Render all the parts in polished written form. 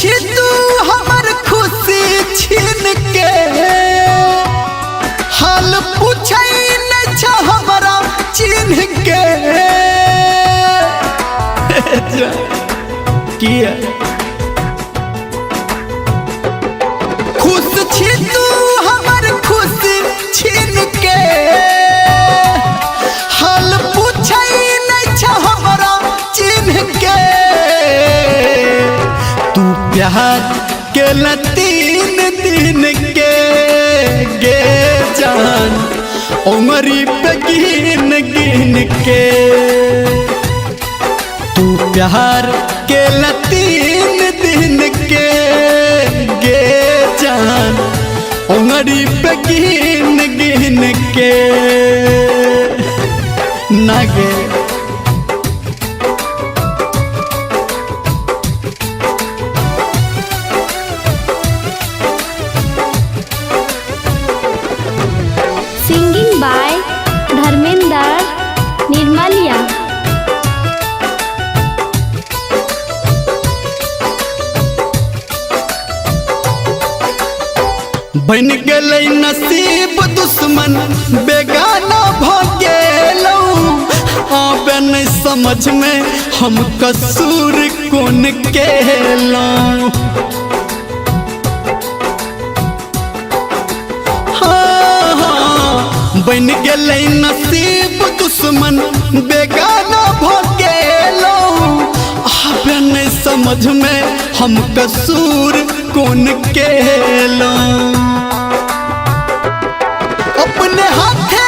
छी तू हमर खुशी छीन के, हाल पूछै नहीं छ हमरा चिन्ह के। किया खुश छी तू हमर खुशी छीन के, हाल पूछै नहीं छ हमरा चिन्ह के। तू प्यार के 3 दिन के गे जान, उमरी पे गिन गिन के। तू प्यार के 3 दिन के गे जान, उमरी पे गिन गिन के ना गे। Singing by Dharmendra Nirmaliya. बन गलै नसीब दुश्मन बेगाना भ गेलौ, आबे नहीं समझ में हम कसूर कौन केलौं। बन गलै नसीब दुश्मन बेगाना भ गेलौ, आबे नहीं समझ में हम कसूर कौन केलौं। अपने हाथे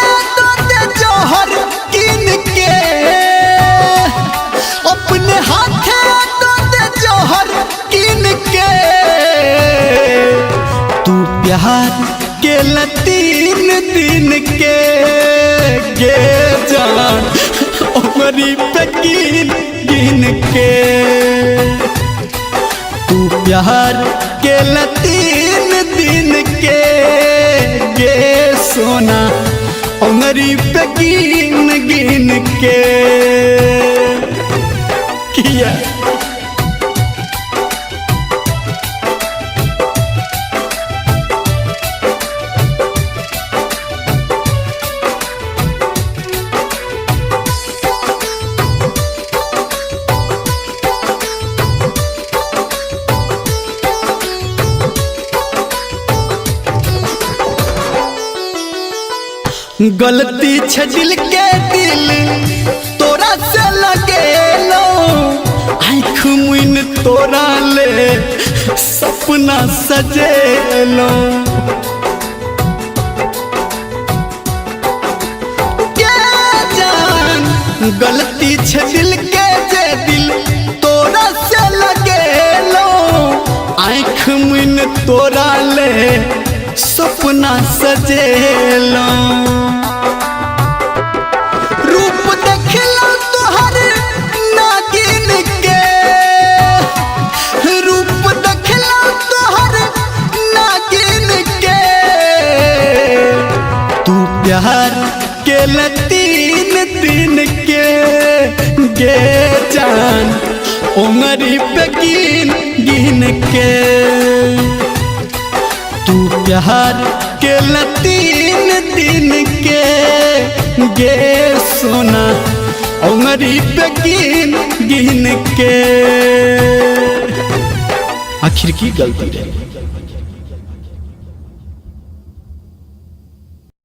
दे जौहर कीन के, अपने हाथे दे जौहर कीन के। तू प्यार के 3 दिन के गे जान, उमरी पे गिन गिन के। तू प्यार के 3 दिन के गे सोना, उमरी पे गिन गिन के। किया गलती छ दिल के दिल तोरा से लगेलो, आँख मुइन तोरा ले सपना सजेलो। क्या जान गलती छ दिल के जे दिल तोरा से लगेलो, आँख मुइन तोरा ले सपना सजेलो। रूप देखलो तोहर नागिन के, रूप देखलो तोहर नागिन के। तू प्यार के 3 दिन के गे जान, उमरी पे गिन गिन के। तू प्यार के 3 दिन के गे सोना, उमरी पे गिन गिन के। आखिर की गलती रही?